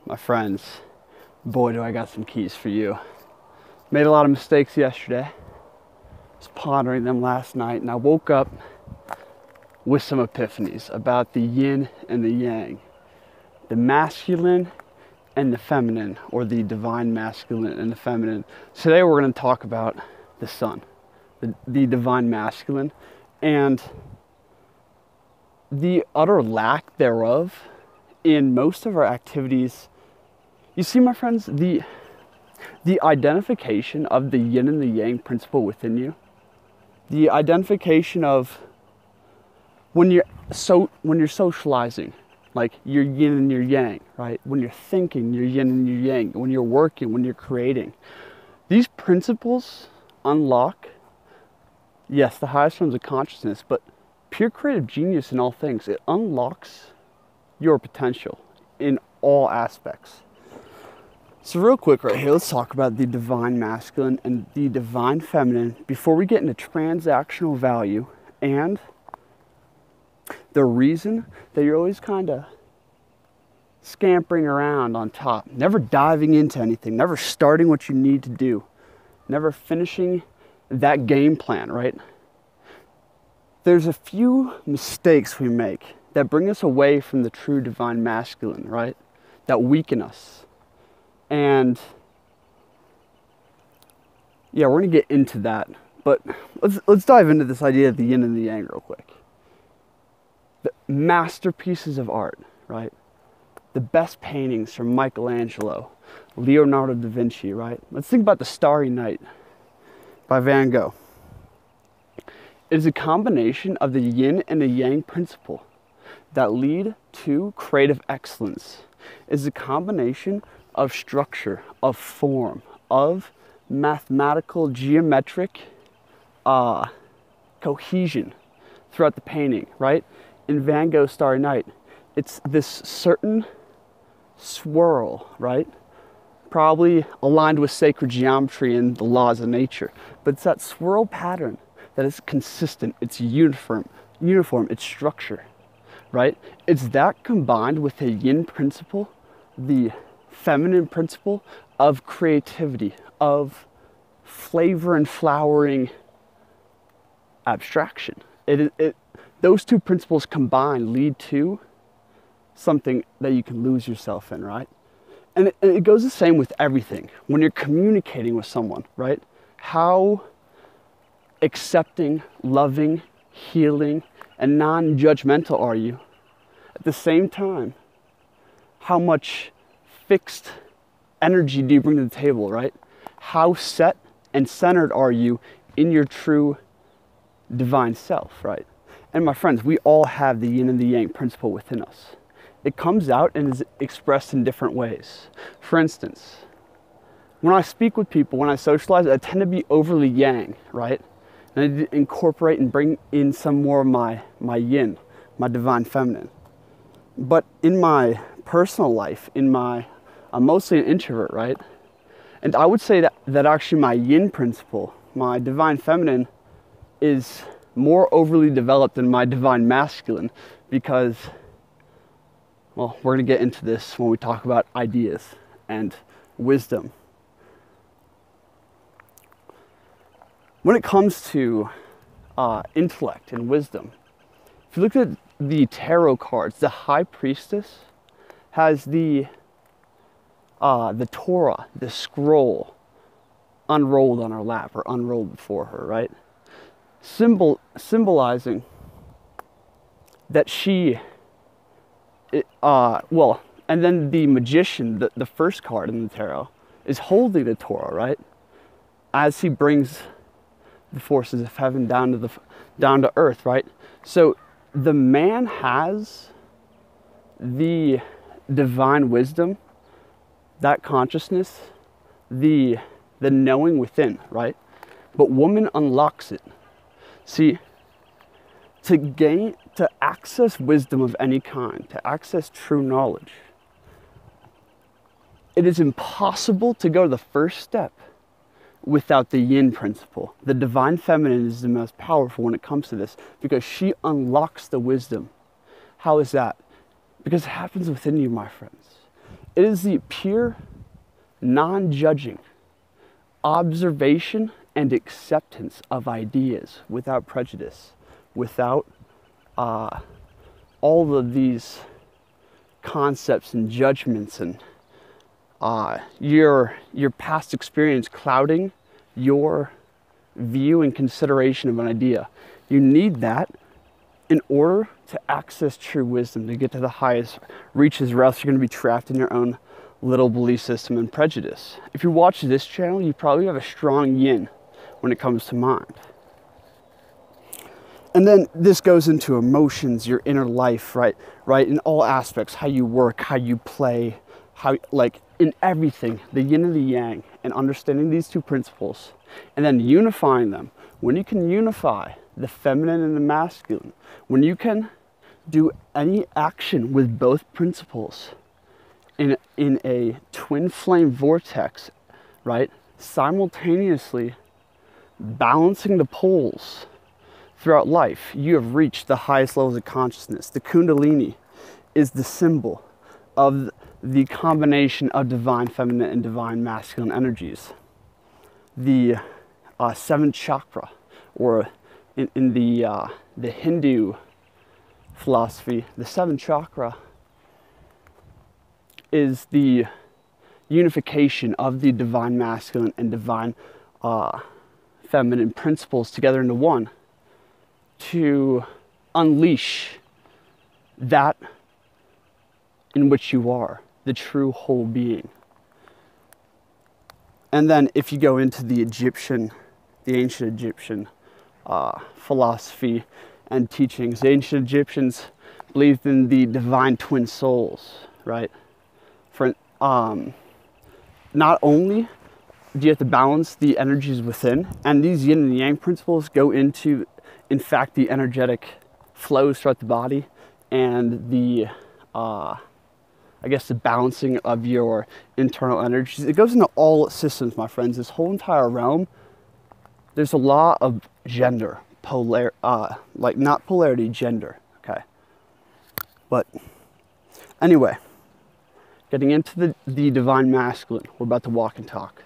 My friends, boy do I got some keys for you. Made a lot of mistakes yesterday. Was pondering them last night, and I woke up with some epiphanies about the yin and the yang, the masculine and the feminine, or the divine masculine and the feminine. Today we're going to talk about the sun, the divine masculine, and the utter lack thereof in most of our activities. You see, my friends, the identification of the yin and the yang principle within you, the identification of when you're socializing, like your yin and your yang, right? When you're thinking, your yin and your yang. When you're working, when you're creating, these principles unlock, yes, the highest forms of consciousness, but pure creative genius in all things. It unlocks your potential in all aspects. So real quick right here, let's talk about the divine masculine and the divine feminine before we get into transactional value and the reason that you're always kind of scampering around on top, never diving into anything, never starting what you need to do, never finishing that game plan, right? There's a few mistakes we make that bring us away from the true divine masculine, right? That weaken us. And yeah, we're gonna get into that, but let's dive into this idea of the yin and the yang real quick. The masterpieces of art, right? The best paintings from Michelangelo, Leonardo da Vinci, right? Let's think about the Starry Night by Van Gogh. It is a combination of the yin and the yang principle that lead to creative excellence. It is a combination of structure, of form, of mathematical, geometric cohesion throughout the painting, right? In Van Gogh's Starry Night, it's this certain swirl, right? Probably aligned with sacred geometry and the laws of nature, but it's that swirl pattern that is consistent, it's uniform, it's structure, right? It's that combined with the yin principle, the feminine principle of creativity, of flavor and flowering abstraction. Those two principles combined lead to something that you can lose yourself in, right? And it goes the same with everything. When you're communicating with someone, right? How accepting, loving, healing, and non-judgmental are you? At the same time, how much fixed energy do you bring to the table, right? How set and centered are you in your true divine self, right? And my friends, we all have the yin and the yang principle within us. It comes out and is expressed in different ways. For instance, when I speak with people, when I socialize, I tend to be overly yang, right? And I incorporate and bring in some more of my yin, my divine feminine. But in my personal life, I'm mostly an introvert, right? And I would say that actually my yin principle, my divine feminine, is more overly developed than my divine masculine, because, well, we're going to get into this when we talk about ideas and wisdom. When it comes to intellect and wisdom, if you look at the tarot cards, the high priestess has the Torah, the scroll, unrolled on her lap or unrolled before her, right? Symbolizing that she, and then the magician, the first card in the tarot, is holding the Torah, right? As he brings the forces of heaven down to earth, right? So the man has the divine wisdom, that consciousness, the knowing within, right? But woman unlocks it. See, to access wisdom of any kind, to access true knowledge, it is impossible to go to the first step without the yin principle. The divine feminine is the most powerful when it comes to this because she unlocks the wisdom. How is that? Because it happens within you, my friends. It is the pure, non-judging observation and acceptance of ideas without prejudice, without all of these concepts and judgments and your past experience clouding your view and consideration of an idea. You need that in order to access true wisdom, to get to the highest reaches, or else you're going to be trapped in your own little belief system and prejudice. If you watch this channel, you probably have a strong yin when it comes to mind. And then this goes into emotions, your inner life, right? In all aspects, how you work, how you play, how, like, in everything, the yin and the yang, and understanding these two principles, and then unifying them. When you can unify the feminine and the masculine, when you can do any action with both principles in a twin flame vortex, right? Simultaneously balancing the poles throughout life, you have reached the highest levels of consciousness. The Kundalini is the symbol of the combination of divine feminine and divine masculine energies. The seventh chakra, or in the Hindu philosophy, the seventh chakra is the unification of the divine masculine and divine feminine principles together into one to unleash that in which you are, the true whole being. And then if you go into the ancient Egyptian philosophy and teachings, the ancient Egyptians believed in the divine twin souls, right? For not only do you have to balance the energies within, and these yin and yang principles go into, in fact, the energetic flows throughout the body and the I guess the balancing of your internal energies. It goes into all systems, my friends. This whole entire realm, there's a law of gender, like not polarity, gender, okay? But anyway, getting into the divine masculine, we're about to walk and talk.